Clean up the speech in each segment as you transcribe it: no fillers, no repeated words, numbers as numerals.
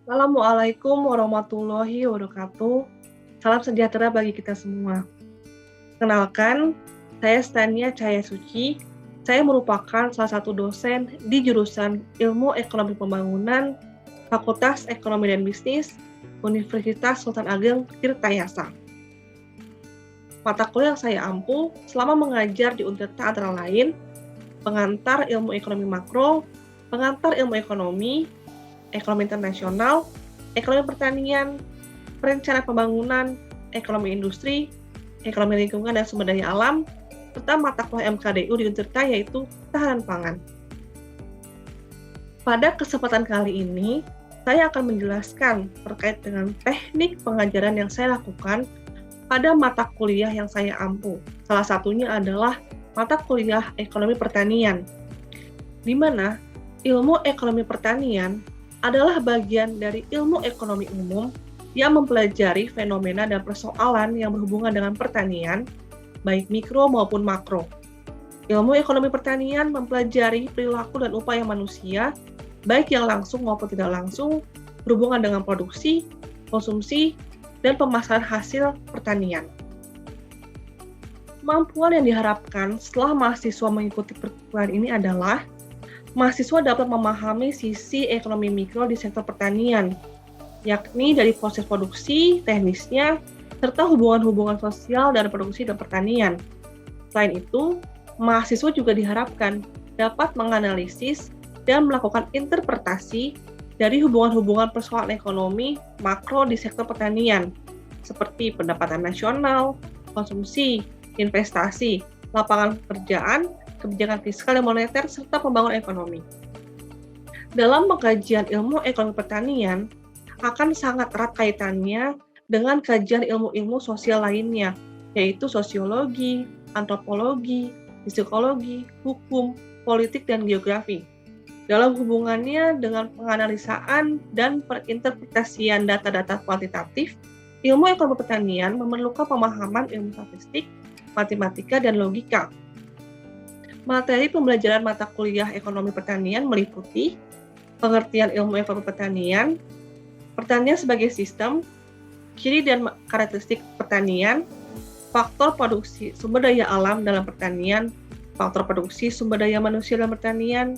Assalamualaikum warahmatullahi wabarakatuh. Salam sejahtera bagi kita semua. Kenalkan, saya Stania Cahaya Suci. Saya merupakan salah satu dosen di jurusan Ilmu Ekonomi Pembangunan, Fakultas Ekonomi dan Bisnis, Universitas Sultan Ageng Tirtayasa. Mata kuliah yang saya ampu selama mengajar di Untirta antara lain pengantar ilmu ekonomi makro, pengantar ilmu ekonomi internasional, ekonomi pertanian, perencanaan pembangunan, ekonomi industri, ekonomi lingkungan dan sumber daya alam, serta mata kuliah MKDU di Untirta yaitu ketahanan pangan. Pada kesempatan kali ini, saya akan menjelaskan terkait dengan teknik pengajaran yang saya lakukan pada mata kuliah yang saya ampu. Salah satunya adalah mata kuliah ekonomi pertanian, di mana ilmu ekonomi pertanian adalah bagian dari ilmu ekonomi umum yang mempelajari fenomena dan persoalan yang berhubungan dengan pertanian, baik mikro maupun makro. Ilmu ekonomi pertanian mempelajari perilaku dan upaya manusia, baik yang langsung maupun tidak langsung, berhubungan dengan produksi, konsumsi, dan pemasaran hasil pertanian. Kemampuan yang diharapkan setelah mahasiswa mengikuti perkuliahan ini adalah mahasiswa dapat memahami sisi ekonomi mikro di sektor pertanian, yakni dari proses produksi, teknisnya, serta hubungan-hubungan sosial dan produksi dan pertanian. Selain itu, mahasiswa juga diharapkan dapat menganalisis dan melakukan interpretasi dari hubungan-hubungan persoalan ekonomi makro di sektor pertanian, seperti pendapatan nasional, konsumsi, investasi, lapangan pekerjaan, kebijakan fiskal dan moneter, serta pembangunan ekonomi. Dalam pengkajian ilmu ekonomi pertanian, akan sangat erat kaitannya dengan kajian ilmu-ilmu sosial lainnya, yaitu sosiologi, antropologi, psikologi, hukum, politik, dan geografi. Dalam hubungannya dengan penganalisaan dan perinterpretasian data-data kuantitatif, ilmu ekonomi pertanian memerlukan pemahaman ilmu statistik, matematika, dan logika. Materi pembelajaran mata kuliah ekonomi pertanian meliputi pengertian ilmu ekonomi pertanian sebagai sistem, ciri dan karakteristik pertanian, faktor produksi sumber daya alam dalam pertanian, faktor produksi sumber daya manusia dalam pertanian,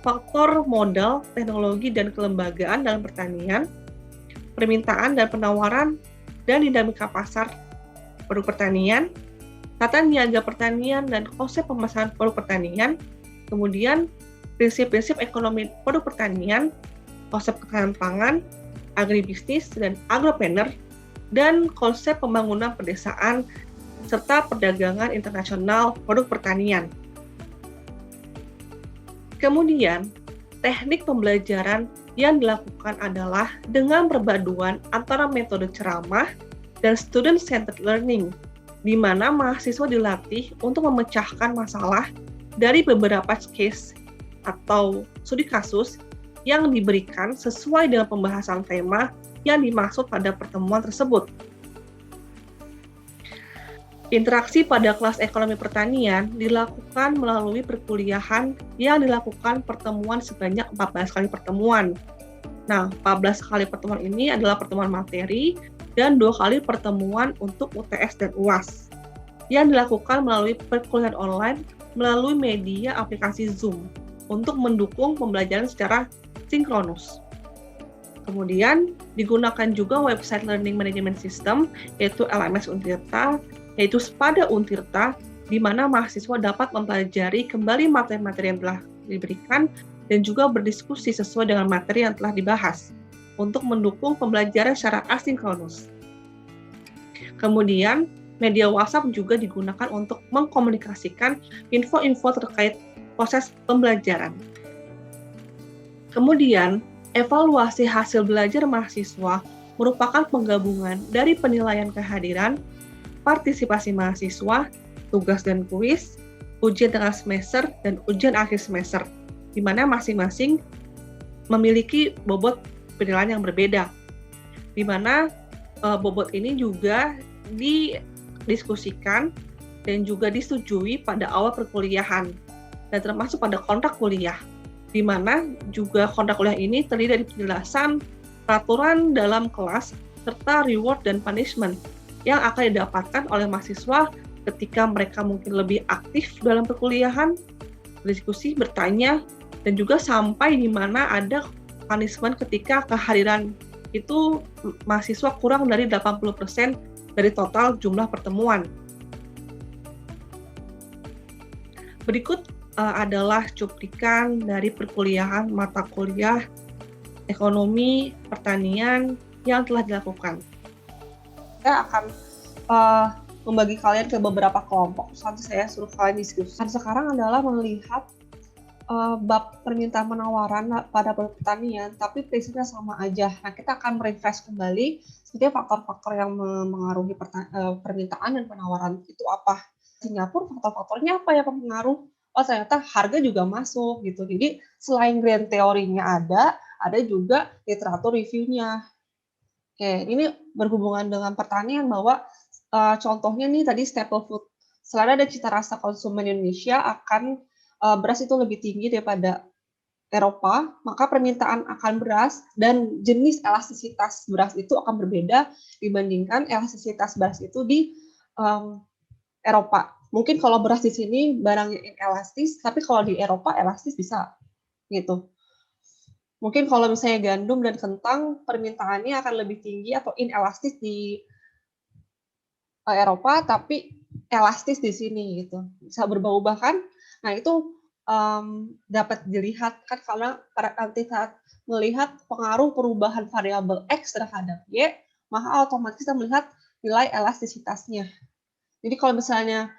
faktor modal, teknologi, dan kelembagaan dalam pertanian, permintaan dan penawaran, dan dinamika pasar produk pertanian, tata niaga pertanian dan konsep pemasaran produk pertanian, kemudian prinsip-prinsip ekonomi produk pertanian, konsep ketahanan pangan, agribisnis dan agropreneur, dan konsep pembangunan pedesaan serta perdagangan internasional produk pertanian. Kemudian, teknik pembelajaran yang dilakukan adalah dengan perpaduan antara metode ceramah dan student-centered learning, di mana mahasiswa dilatih untuk memecahkan masalah dari beberapa case atau studi kasus yang diberikan sesuai dengan pembahasan tema yang dimaksud pada pertemuan tersebut. Interaksi pada kelas ekonomi pertanian dilakukan melalui perkuliahan yang dilakukan pertemuan sebanyak 14 kali pertemuan. Nah, 14 kali pertemuan ini adalah pertemuan materi dan 2 kali pertemuan untuk UTS dan UAS yang dilakukan melalui perkuliahan online melalui media aplikasi Zoom untuk mendukung pembelajaran secara sinkronus. Kemudian digunakan juga website Learning Management System yaitu LMS Untirta, yaitu pada Untirta, di mana mahasiswa dapat mempelajari kembali materi-materi yang telah diberikan dan juga berdiskusi sesuai dengan materi yang telah dibahas untuk mendukung pembelajaran secara asinkronus. Kemudian, media WhatsApp juga digunakan untuk mengkomunikasikan info-info terkait proses pembelajaran. Kemudian, evaluasi hasil belajar mahasiswa merupakan penggabungan dari penilaian kehadiran, partisipasi mahasiswa, tugas dan kuis, ujian tengah semester, dan ujian akhir semester, di mana masing-masing memiliki bobot penilaian yang berbeda, di mana bobot ini juga didiskusikan dan juga disetujui pada awal perkuliahan, dan termasuk pada kontrak kuliah, di mana juga kontrak kuliah ini terdiri dari penjelasan peraturan dalam kelas, serta reward dan punishment yang akan didapatkan oleh mahasiswa ketika mereka mungkin lebih aktif dalam perkuliahan, berdiskusi, bertanya, dan juga sampai di mana ada punishment ketika kehadiran itu mahasiswa kurang dari 80% dari total jumlah pertemuan. Berikut adalah cuplikan dari perkuliahan mata kuliah ekonomi pertanian yang telah dilakukan. Saya akan membagi kalian ke beberapa kelompok. Nanti saya suruh kalian diskusikan. Sekarang adalah melihat bab permintaan penawaran pada pertanian, tapi prinsipnya sama aja. Nah, kita akan merefresh kembali sebetulnya faktor-faktor yang mengaruhi permintaan dan penawaran itu apa. Singapura faktor-faktornya apa yang mempengaruhi? Oh, ternyata harga juga masuk gitu. Jadi selain grand teorinya ada juga literatur reviewnya. Oke, ini berhubungan dengan pertanian bahwa contohnya nih tadi staple food. Selain ada cita rasa konsumen Indonesia akan beras itu lebih tinggi daripada Eropa, maka permintaan akan beras dan jenis elastisitas beras itu akan berbeda dibandingkan elastisitas beras itu di Eropa. Mungkin kalau beras di sini barangnya inelastis, tapi kalau di Eropa elastis bisa gitu. Mungkin kalau misalnya gandum dan kentang permintaannya akan lebih tinggi atau inelastis di Eropa, tapi elastis di sini gitu. Bisa berubah-ubah kan? Nah, itu dapat dilihat kan karena nanti saat melihat pengaruh perubahan variabel X terhadap Y, maka otomatis kita melihat nilai elastisitasnya. Jadi kalau misalnya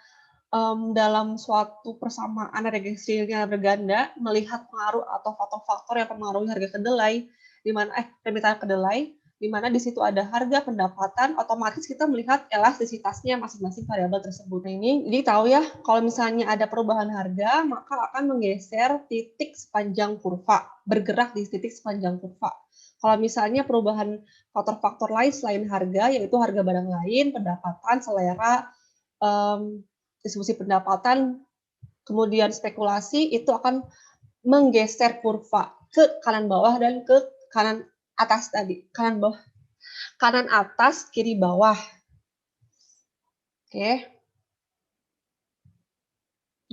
dalam suatu persamaan regresinya berganda, melihat pengaruh atau faktor-faktor yang mempengaruhi harga kedelai, di mana permintaan kedelai, di mana di situ ada harga, pendapatan, otomatis kita melihat elastisitasnya masing-masing variabel tersebut. Nah, ini jadi tahu ya, kalau misalnya ada perubahan harga, maka akan menggeser titik sepanjang kurva, bergerak di titik sepanjang kurva. Kalau misalnya perubahan faktor-faktor lain selain harga, yaitu harga barang lain, pendapatan, selera, distribusi pendapatan, kemudian spekulasi, itu akan menggeser kurva ke kanan bawah dan ke kanan atas tadi, kanan bawah, kanan atas, kiri bawah. Oke.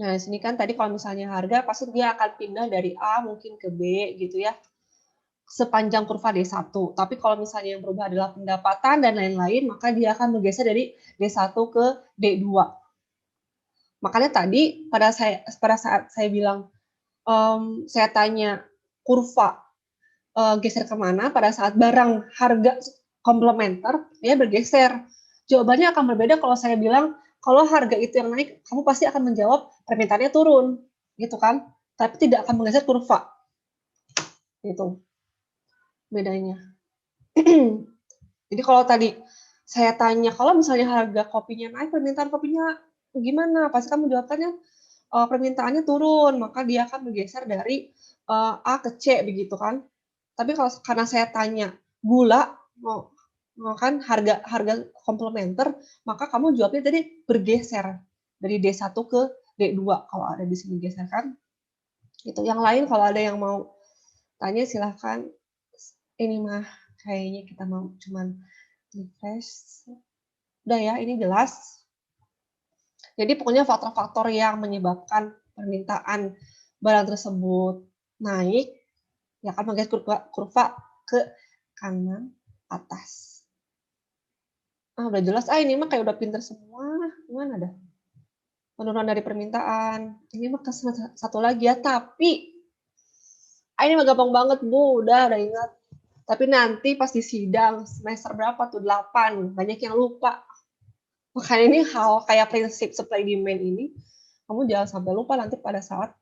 Nah, di sini kan tadi kalau misalnya harga, pasti dia akan pindah dari A mungkin ke B gitu ya, sepanjang kurva D1. Tapi kalau misalnya yang berubah adalah pendapatan dan lain-lain, maka dia akan bergeser dari D1 ke D2. Makanya tadi pada saat saya bilang, saya tanya kurva geser kemana pada saat barang harga komplementer, dia bergeser. Jawabannya akan berbeda kalau saya bilang, kalau harga itu yang naik, kamu pasti akan menjawab permintaannya turun, gitu kan? Tapi tidak akan menggeser kurva. Gitu. Bedanya. Jadi kalau tadi saya tanya, kalau misalnya harga kopinya naik, permintaan kopinya gimana? Pasti kamu jawabnya permintaannya turun, maka dia akan bergeser dari A ke C begitu kan. Tapi kalau karena saya tanya gula mau kan harga komplementer, maka kamu jawabnya tadi bergeser dari D1 ke D2 kalau ada di sini geser kan. Itu yang lain kalau ada yang mau tanya silahkan. Ini mah kayaknya kita mau cuman refresh. Udah ya, ini jelas. Jadi pokoknya faktor-faktor yang menyebabkan permintaan barang tersebut naik, ya akan menggeser kurva ke kanan atas. Udah jelas. Ini mah kayak udah pinter semua. Gimana dah? Penurunan dari permintaan. Ini mah satu lagi ya, tapi ini mah gampang banget, Bu. Udah ingat. Tapi nanti pas di sidang semester berapa tuh? 8. Banyak yang lupa. Makanya ini hal kayak prinsip supply demand ini, kamu jangan sampai lupa nanti pada saat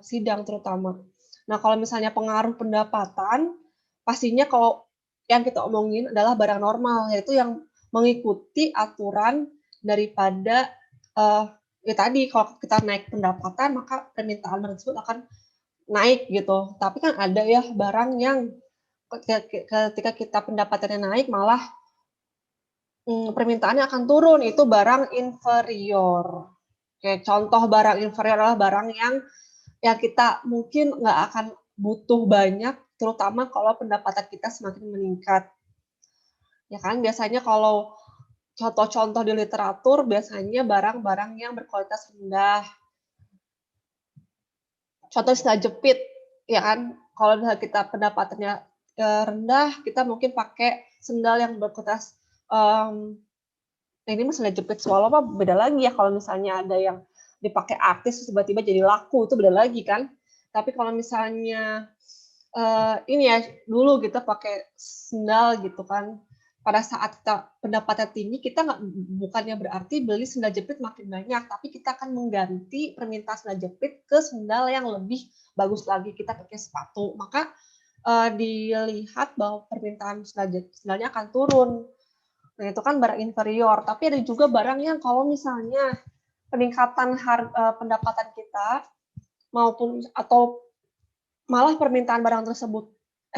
sidang terutama. Nah, kalau misalnya pengaruh pendapatan, pastinya kalau yang kita omongin adalah barang normal, yaitu yang mengikuti aturan daripada ya tadi kalau kita naik pendapatan, maka permintaan tersebut akan naik gitu. Tapi kan ada ya barang yang ketika kita pendapatannya naik malah permintaannya akan turun, itu barang inferior. Oke, contoh barang inferior adalah barang yang kita mungkin nggak akan butuh banyak, terutama kalau pendapatan kita semakin meningkat. Ya kan, biasanya kalau contoh-contoh di literatur biasanya barang-barang yang berkualitas rendah. Contoh sendal jepit, ya kan? Kalau kita pendapatannya rendah, kita mungkin pakai sendal yang berkualitas ini mah sendal jepit swallow apa beda lagi ya. Kalau misalnya ada yang dipakai artis tiba-tiba jadi laku, itu beda lagi kan. Tapi kalau misalnya ini ya dulu kita pakai sendal gitu kan, pada saat kita pendapatan tinggi, kita bukannya berarti beli sendal jepit makin banyak, tapi kita akan mengganti permintaan sendal jepit ke sendal yang lebih bagus lagi, kita pakai sepatu, maka dilihat bahwa permintaan sendalnya akan turun. Nah itu kan barang inferior, tapi ada juga barang yang kalau misalnya peningkatan pendapatan kita maupun atau malah permintaan barang tersebut,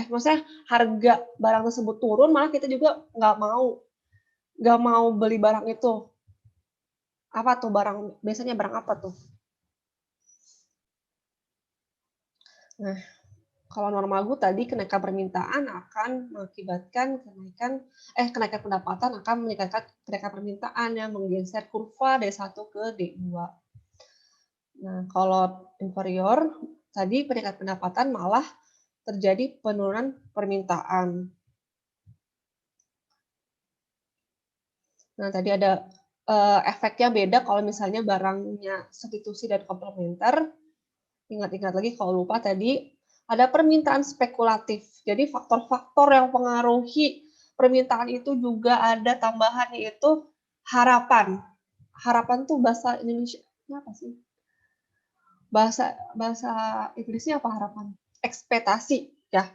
maksudnya harga barang tersebut turun, malah kita juga nggak mau beli barang itu. Apa tuh biasanya barang apa tuh? Nah, kalau normal tadi kenaikan permintaan akan mengakibatkan kenaikan pendapatan akan meningkatkan kenaikan permintaan yang menggeser kurva D1 ke D2. Nah, kalau inferior tadi peningkatan pendapatan malah terjadi penurunan permintaan. Nah, tadi ada efeknya beda kalau misalnya barangnya substitusi dan komplementer. Ingat-ingat lagi kalau lupa tadi, ada permintaan spekulatif. Jadi faktor-faktor yang mempengaruhi permintaan itu juga ada tambahan, yaitu harapan. Harapan tuh bahasa Indonesia apa sih? Bahasa Inggrisnya apa harapan? Ekspektasi ya.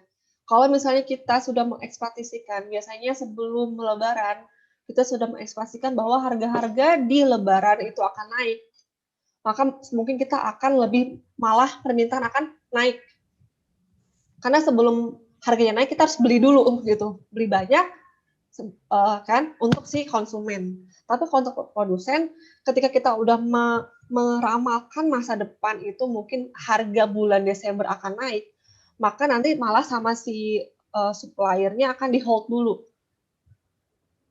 Kalau misalnya kita sudah mengekspektasikan, biasanya sebelum Lebaran kita sudah mengekspektasikan bahwa harga-harga di Lebaran itu akan naik, maka mungkin kita akan lebih malah permintaan akan naik. Karena sebelum harganya naik kita harus beli dulu gitu, beli banyak kan untuk si konsumen. Tapi kalau untuk produsen, ketika kita udah meramalkan masa depan itu mungkin harga bulan Desember akan naik, maka nanti malah sama si suppliernya akan di hold dulu.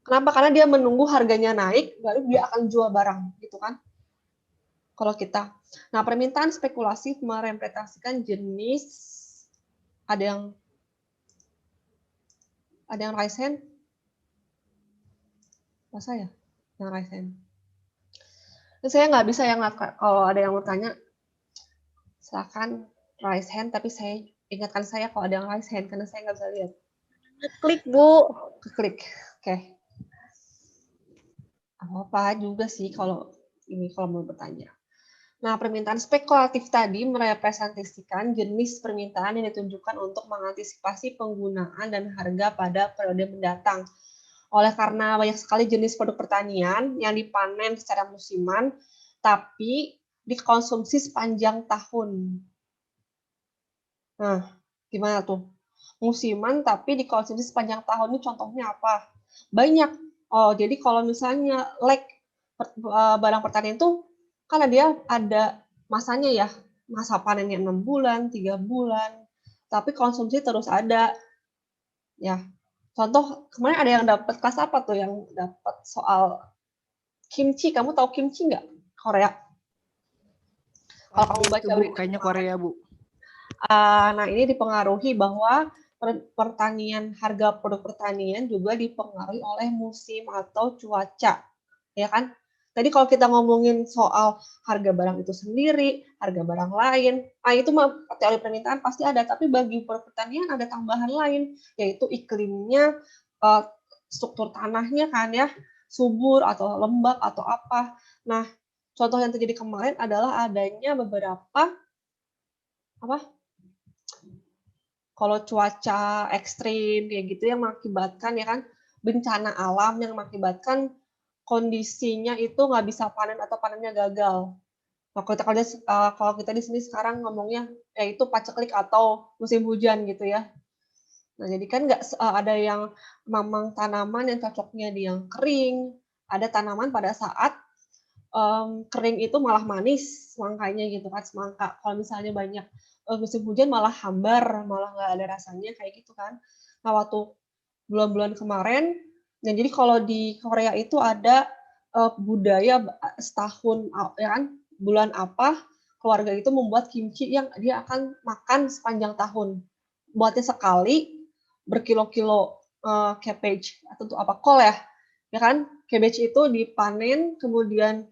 Kenapa? Karena dia menunggu harganya naik, baru dia akan jual barang, gitu kan? Kalau kita. Nah, permintaan spekulasi merepresentasikan jenis ada yang raise hand? Masa ya? Yang raise hand. Dan saya nggak bisa yang kalau ada yang mau tanya, silakan raise hand, tapi saya ingatkan saya kalau ada yang raise hand karena saya nggak bisa lihat. Klik, Bu. Klik. Oke. Apa juga sih kalau mau bertanya. Nah, permintaan spekulatif tadi merepresentasikan jenis permintaan yang ditunjukkan untuk mengantisipasi penggunaan dan harga pada periode mendatang. Oleh karena banyak sekali jenis produk pertanian yang dipanen secara musiman, tapi dikonsumsi sepanjang tahun. Nah, gimana tuh? Musiman tapi dikonsumsi sepanjang tahun, ini contohnya apa? Banyak. Oh, jadi kalau misalnya barang pertanian itu karena dia ada masanya ya, masa panennya 6 bulan, 3 bulan, tapi konsumsi terus ada. Ya, contoh kemarin ada yang dapat kelas apa tuh yang dapat soal kimchi. Kamu tahu kimchi nggak? Korea. Kalau kamu baca Bu, kayaknya Korea, Bu. Nah, ini dipengaruhi bahwa pertanian, harga produk pertanian juga dipengaruhi oleh musim atau cuaca, ya kan? Tadi kalau kita ngomongin soal harga barang itu sendiri, harga barang lain, itu mah teori permintaan pasti ada, tapi bagi pertanian ada tambahan lain, yaitu iklimnya, struktur tanahnya kan ya, subur atau lembab atau apa. Nah, contoh yang terjadi kemarin adalah adanya beberapa kalau cuaca ekstrim kayak gitu yang mengakibatkan ya kan bencana alam yang mengakibatkan kondisinya itu nggak bisa panen atau panennya gagal. Nah, kalau kita di sini sekarang ngomongnya yaitu paceklik atau musim hujan gitu ya. Nah, jadi kan nggak ada yang memang tanaman yang cocoknya di yang kering, ada tanaman pada saat kering itu malah manis semangkanya gitu kan, semangka. Kalau misalnya banyak musim hujan malah hambar, malah nggak ada rasanya kayak gitu kan. Nah, waktu bulan-bulan kemarin, nah jadi kalau di Korea itu ada budaya setahun ya kan, bulan apa keluarga itu membuat kimchi yang dia akan makan sepanjang tahun. Buatnya sekali berkilo-kilo cabbage atau untuk apa kol ya kan? Cabbage itu dipanen kemudian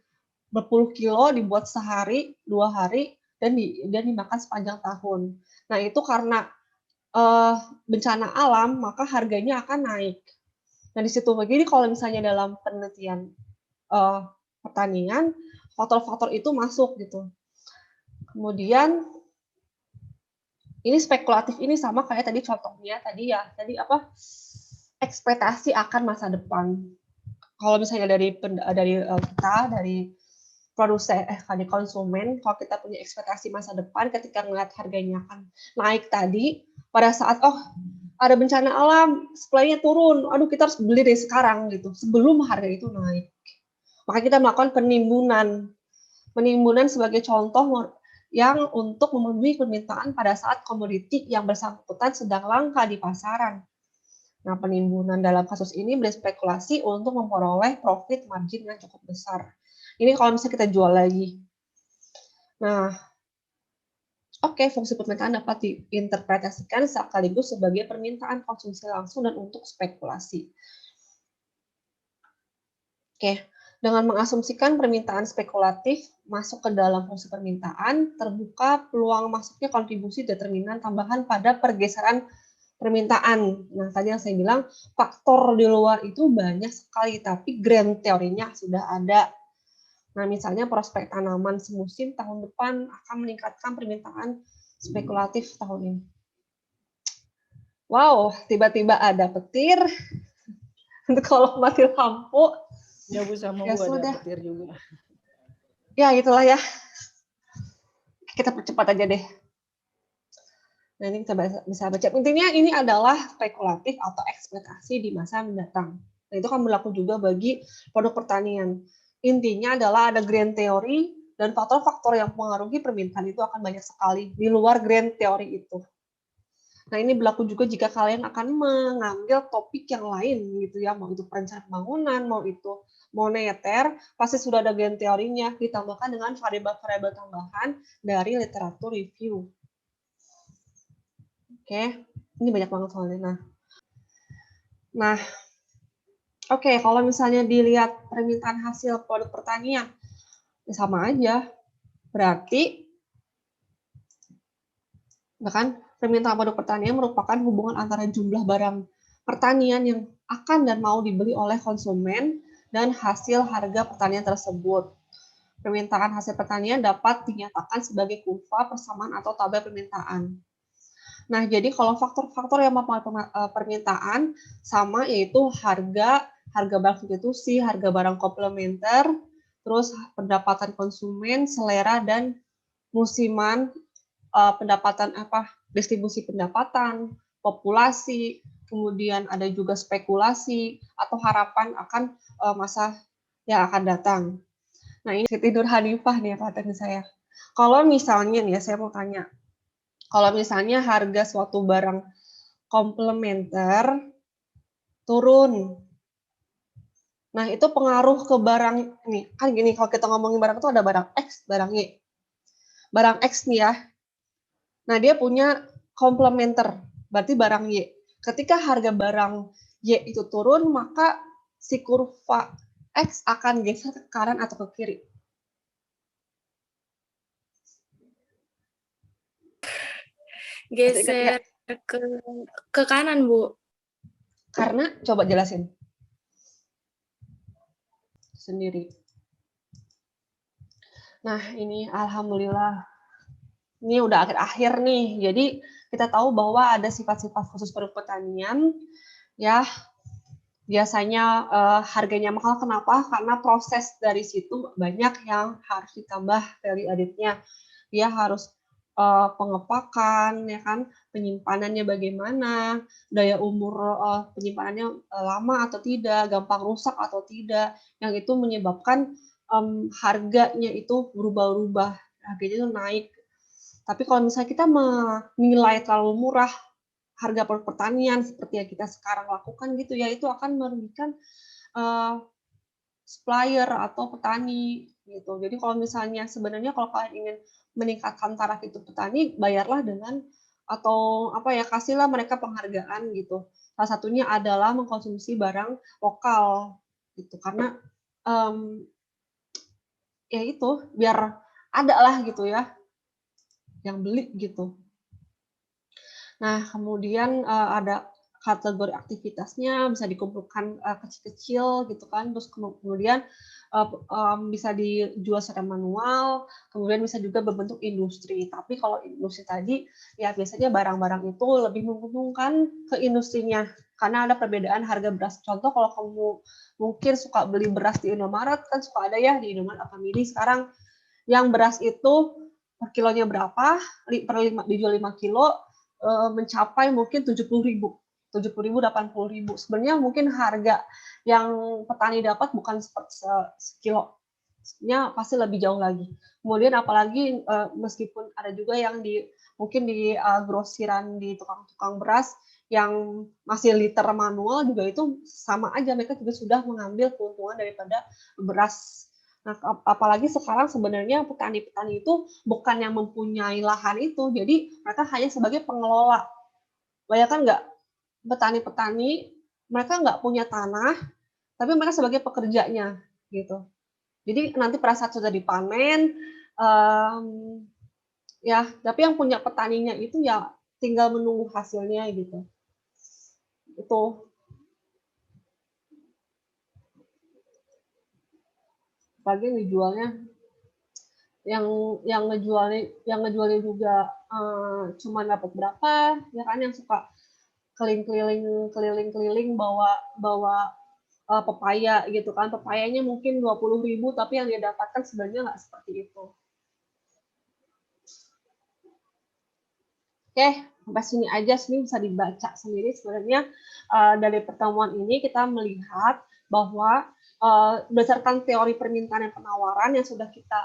berpuluh kilo dibuat sehari, 2 hari dan dimakan sepanjang tahun. Nah, itu karena bencana alam maka harganya akan naik. Nah, di situ begini kalau misalnya dalam penelitian pertanian faktor-faktor itu masuk gitu. Kemudian ini spekulatif ini sama kayak tadi contohnya tadi apa ekspektasi akan masa depan. Kalau misalnya dari kita dari produsen dari konsumen, kalau kita punya ekspektasi masa depan ketika ngeliat harganya akan naik tadi, pada saat ada bencana alam, supply-nya turun, aduh kita harus beli dari sekarang gitu, sebelum harga itu naik. Maka kita melakukan penimbunan sebagai contoh yang untuk memenuhi permintaan pada saat komoditi yang bersangkutan sedang langka di pasaran. Nah, penimbunan dalam kasus ini berspekulasi untuk memperoleh profit margin yang cukup besar. Ini kalau misalnya kita jual lagi. Nah, oke, fungsi permintaan dapat diinterpretasikan sekaligus sebagai permintaan konsumsi langsung dan untuk spekulasi. Oke, dengan mengasumsikan permintaan spekulatif masuk ke dalam fungsi permintaan, terbuka peluang masuknya kontribusi determinan tambahan pada pergeseran permintaan. Nah, tadi yang saya bilang, faktor di luar itu banyak sekali, tapi grand teorinya sudah ada. Nah, misalnya prospek tanaman semusim tahun depan akan meningkatkan permintaan spekulatif tahun ini. Wow, tiba-tiba ada petir. Kalau mati lampu. Ya Bu, sama Ya Bu ada sudah. petir juga. Ya, itulah ya. Kita percepat aja deh. Nah, ini kita bisa baca. Intinya ini adalah spekulatif atau ekspektasi di masa mendatang. Nah, itu kan berlaku juga bagi produk pertanian. Intinya adalah ada grand theory dan faktor-faktor yang mempengaruhi permintaan itu akan banyak sekali di luar grand theory itu. Nah, ini berlaku juga jika kalian akan mengambil topik yang lain gitu ya, mau itu perencanaan pembangunan, mau itu moneter, pasti sudah ada grand teorinya ditambahkan dengan variabel-variabel tambahan dari literatur review. Oke, ini banyak banget soalnya. Nah, oke, kalau misalnya dilihat permintaan hasil produk pertanian, ya sama aja. Berarti, bahkan permintaan produk pertanian merupakan hubungan antara jumlah barang pertanian yang akan dan mau dibeli oleh konsumen dan hasil harga pertanian tersebut. Permintaan hasil pertanian dapat dinyatakan sebagai kurva persamaan atau tabel permintaan. Nah, jadi kalau faktor-faktor yang mempengaruhi permintaan sama yaitu harga barang substitusi, harga barang komplementer, terus pendapatan konsumen, selera dan musiman, pendapatan distribusi pendapatan, populasi, kemudian ada juga spekulasi atau harapan akan masa yang akan datang. Nah, ini Siti Nur Hanifah nih perhatian saya. Kalau misalnya nih, saya mau tanya, kalau misalnya harga suatu barang komplementer turun, nah itu pengaruh ke barang nih, kan gini, kalau kita ngomongin barang itu ada barang X, barang Y. Barang X nih ya, nah dia punya komplementer, berarti barang Y. Ketika harga barang Y itu turun, maka si kurva X akan geser ke kanan atau ke kiri. Geser ke kanan, Bu. Karena, coba jelasin sendiri. Nah, ini alhamdulillah. Ini udah akhir-akhir nih. Jadi, kita tahu bahwa ada sifat-sifat khusus produk pertanian. Ya, biasanya harganya mahal. Kenapa? Karena proses dari situ banyak yang harus ditambah value added-nya. Dia harus pengepakan, ya kan, penyimpanannya bagaimana, daya umur penyimpanannya lama atau tidak, gampang rusak atau tidak, yang itu menyebabkan harganya itu berubah-ubah, harganya itu naik. Tapi kalau misalnya kita menilai terlalu murah harga pertanian seperti yang kita sekarang lakukan gitu ya, itu akan merugikan supplier atau petani gitu. Jadi kalau misalnya sebenarnya kalau kalian ingin meningkatkan taraf itu petani, bayarlah dengan atau apa ya, kasihlah mereka penghargaan gitu. Salah satunya adalah mengkonsumsi barang lokal gitu. Karena ya itu biar ada lah gitu ya yang beli gitu. Nah, kemudian ada kategori aktivitasnya bisa dikumpulkan kecil-kecil gitu kan, terus kemudian bisa dijual secara manual, kemudian bisa juga berbentuk industri. Tapi kalau industri tadi, ya biasanya barang-barang itu lebih menguntungkan ke industrinya, karena ada perbedaan harga beras. Contoh kalau kamu mungkin suka beli beras di Indomaret, kan suka ada ya di Indomaret Alfamidi sekarang, yang beras itu per kilonya berapa, dijual 5 kilo, mencapai mungkin 70.000, 70.000, 80.000. Sebenarnya mungkin harga yang petani dapat bukan seperti sekilo, nya pasti lebih jauh lagi. Kemudian apalagi meskipun ada juga yang mungkin di grosiran, di tukang-tukang beras yang masih liter manual juga itu sama aja, mereka juga sudah mengambil keuntungan daripada beras. Nah, apalagi sekarang sebenarnya petani-petani itu bukan yang mempunyai lahan itu, jadi mereka hanya sebagai pengelola. Bayangkan nggak, petani-petani mereka nggak punya tanah, tapi mereka sebagai pekerjanya gitu. Jadi nanti pada saat sudah dipanen, ya, tapi yang punya petaninya itu ya tinggal menunggu hasilnya gitu. Itu. Apalagi yang dijualnya, yang ngejualnya juga cuma dapat berapa, ya kan, yang suka keliling-keliling bawa pepaya gitu kan, pepayanya mungkin 20.000 tapi yang dia dapatkan sebenarnya nggak seperti itu. Oke, sampai sini aja, sini bisa dibaca sendiri. Sebenarnya dari pertemuan ini kita melihat bahwa berdasarkan teori permintaan dan penawaran yang sudah kita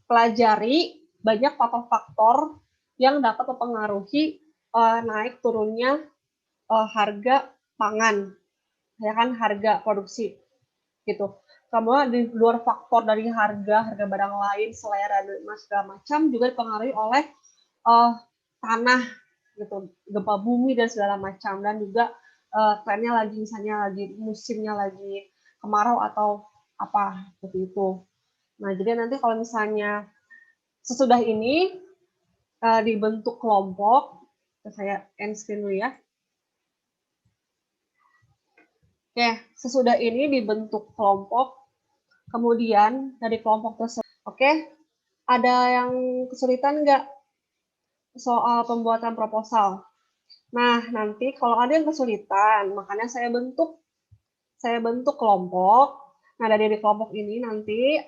pelajari, banyak faktor-faktor yang dapat mempengaruhi naik turunnya harga pangan, ya kan, harga produksi gitu. Kemudian di luar faktor dari harga barang lain, selera dan segala macam juga dipengaruhi oleh tanah gitu, gempa bumi dan segala macam, dan juga trennya lagi, misalnya lagi musimnya lagi kemarau atau apa seperti itu. Nah, jadi nanti kalau misalnya sesudah ini dibentuk kelompok, saya end screen dulu ya. Oke, sesudah ini dibentuk kelompok, kemudian dari kelompok tersebut, oke, ada yang kesulitan nggak soal pembuatan proposal? Nah, nanti kalau ada yang kesulitan, makanya saya bentuk kelompok. Nah, dari kelompok ini nanti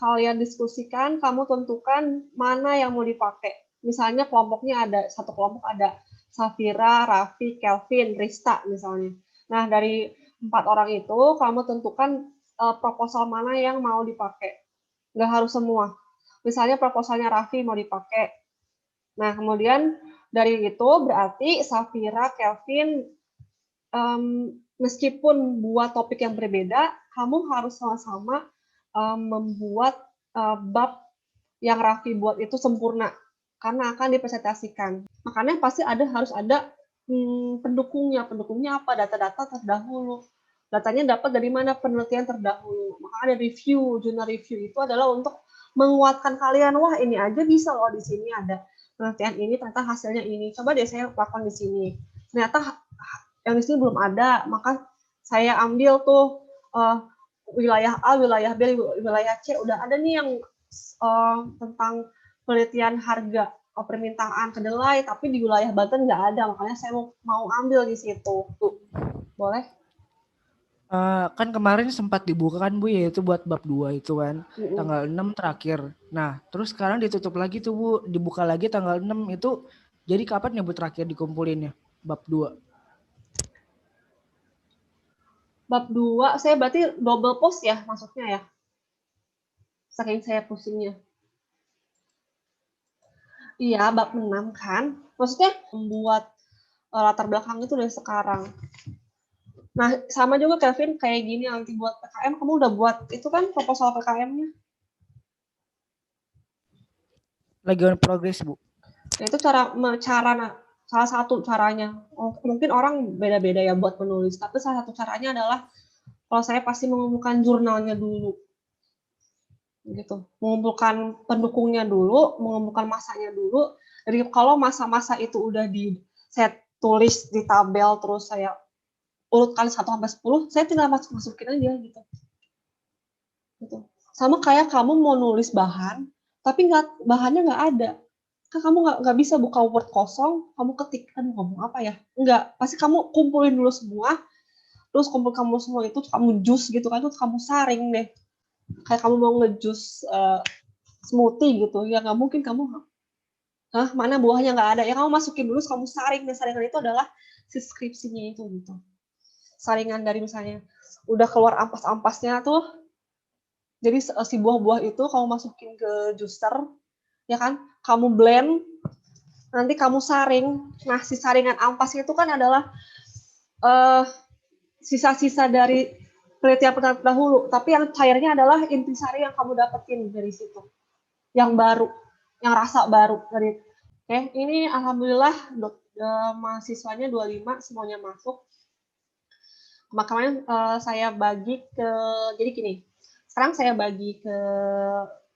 kalian diskusikan, kamu tentukan mana yang mau dipakai. Misalnya kelompoknya ada, satu kelompok ada Safira, Raffi, Kelvin, Rista misalnya. Nah, dari 4 orang itu, kamu tentukan proposal mana yang mau dipakai. Nggak harus semua. Misalnya proposalnya Raffi mau dipakai. Nah, kemudian dari itu berarti Safira, Kelvin, meskipun buat topik yang berbeda, kamu harus sama-sama membuat bab yang Raffi buat itu sempurna, karena akan dipresentasikan. Makanya pasti harus ada pendukungnya. Pendukungnya apa? Data-data terdahulu. Datanya dapat dari mana? Penelitian terdahulu. Maka ada review, jurnal review itu adalah untuk menguatkan kalian. Wah, ini aja bisa loh, di sini ada penelitian ini, ternyata hasilnya ini. Coba deh saya lakukan di sini. Ternyata yang di sini belum ada, maka saya ambil tuh wilayah A, wilayah B, wilayah C, udah ada nih yang tentang penelitian harga permintaan kedelai, tapi di wilayah Banten nggak ada, makanya saya mau ambil di situ. Tuh, boleh? Kan kemarin sempat dibuka kan Bu ya, itu buat bab 2 itu kan, tanggal 6 terakhir. Nah, terus sekarang ditutup lagi tuh Bu, dibuka lagi tanggal 6 itu, jadi kapan ya Bu terakhir dikumpulinnya, bab 2? Bab 2, saya berarti double post ya maksudnya ya? saking saya pusingnya. Iya, bab 6 kan. Maksudnya membuat latar belakang itu dari sekarang. Nah, sama juga Kevin, kayak gini nanti buat PKM, kamu udah buat itu kan proposal PKM-nya? Lagi on progress, Bu. Nah, itu salah satu caranya. Mungkin orang beda-beda ya buat menulis, tapi salah satu caranya adalah kalau saya pasti mengumpulkan jurnalnya dulu. Gitu. Mengumpulkan pendukungnya dulu, mengumpulkan masanya dulu. Jadi kalau masa-masa itu udah saya tulis di tabel terus saya urutkan 1 sampai 10, saya tinggal masukin aja gitu. Gitu. Sama kayak kamu mau nulis bahan, tapi bahannya nggak ada. Kan kamu nggak bisa buka Word kosong, kamu ketik, kan ngomong apa ya? Nggak, pasti kamu kumpulin dulu semua, terus kumpul kamu semua itu kamu jus gitu kan, terus kamu saring deh. Kayak kamu mau ngejus smoothie gitu, ya nggak mungkin kamu, mana buahnya nggak ada, ya kamu masukin dulu, kamu saring, dan saringan itu adalah si skripsinya itu gitu. Saringan dari misalnya, udah keluar ampas-ampasnya tuh, jadi si buah-buah itu kamu masukin ke juicer, ya kan, kamu blend, nanti kamu saring. Nah, si saringan ampasnya itu kan adalah sisa-sisa dari penelitian terdahulu, tapi yang cairnya adalah intisari yang kamu dapetin dari situ, yang baru, yang rasa baru dari. Oke, ini alhamdulillah mahasiswanya 25 semuanya masuk. Kemarin saya bagi ke, jadi gini, sekarang saya bagi ke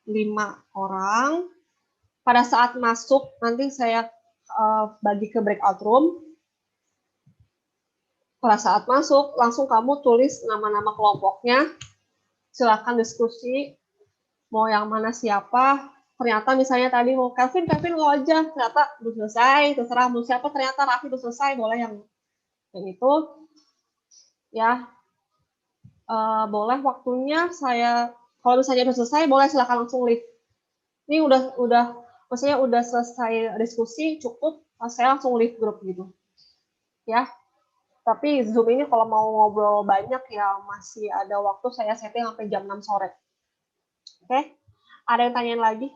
5 orang. Pada saat masuk, nanti saya bagi ke breakout room. Pada saat masuk, langsung kamu tulis nama-nama kelompoknya. Silakan diskusi, mau yang mana siapa. Ternyata misalnya tadi mau Kevin mau aja, ternyata udah selesai, terserah mau siapa, ternyata Raffi udah selesai, boleh yang itu. Ya, boleh waktunya saya, kalau misalnya udah selesai, boleh silakan langsung leave. Ini maksudnya udah selesai diskusi, cukup, saya langsung leave grup gitu. Ya, tapi Zoom ini kalau mau ngobrol banyak ya masih ada waktu, saya setting sampai jam 6 sore. Oke? Ada yang tanyain lagi?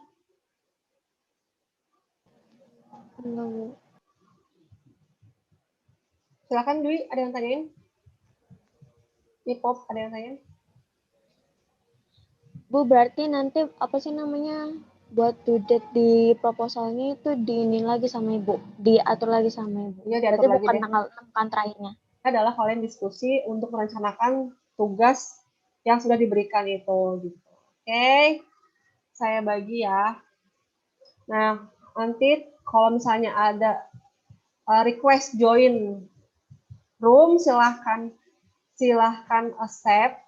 Enggak, Bu. Silakan Dwi, ada yang tanyain? Pop, ada yang tanyain? Bu, berarti nanti apa sih namanya buat due date di proposalnya itu diinin lagi sama Ibu, diatur lagi sama Ibu. Iya, diatur Berarti lagi bukan deh. tanggal 6 kan terakhirnya. Adalah kalian diskusi untuk merencanakan tugas yang sudah diberikan itu gitu. Oke, saya bagi ya. Nah, nanti kalau misalnya ada request join room, silahkan accept.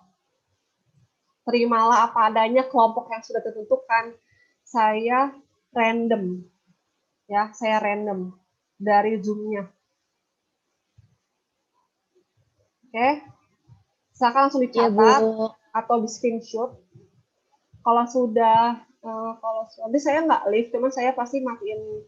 Terimalah apa adanya kelompok yang sudah ditentukan. Saya random, ya, saya random dari Zoom-nya. Oke, silakan langsung dicatat atau di screenshot. Kalau sudah, nanti saya nggak live, cuman saya pasti matiin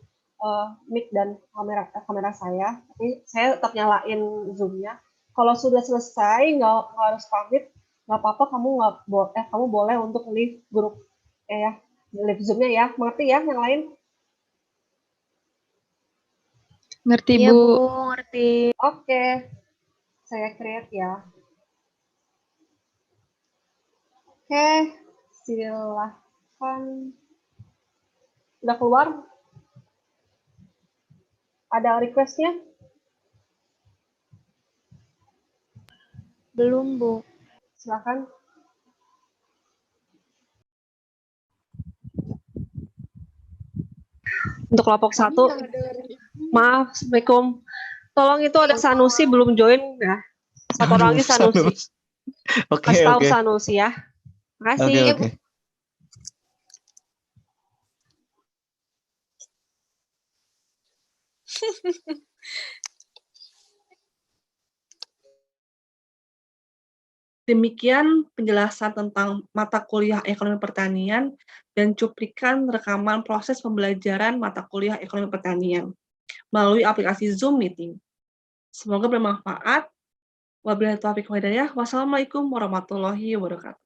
mic dan kamera saya, tapi saya tetap nyalain Zoom-nya. Kalau sudah selesai, nggak harus pamit, nggak apa-apa, kamu boleh untuk leave grup, ya, leave Zoom-nya ya, mengerti ya yang lain? Ngerti, Iya, Bu. ngerti. Oke, saya create ya. Oke, silahkan. Udah keluar? Ada request-nya? Belum, Bu. Silahkan. Untuk kelompok 1, maaf, Assalamualaikum. Tolong itu ada Sanusi belum join ya. Satu orang lagi Sanusi. Oke, Kasih tahu oke. Sanusi ya. Makasih. Oke. Demikian penjelasan tentang mata kuliah Ekonomi Pertanian dan cuplikan rekaman proses pembelajaran mata kuliah Ekonomi Pertanian melalui aplikasi Zoom Meeting. Semoga bermanfaat. Wabillahi taufiq wal hidayah. Wassalamualaikum warahmatullahi wabarakatuh.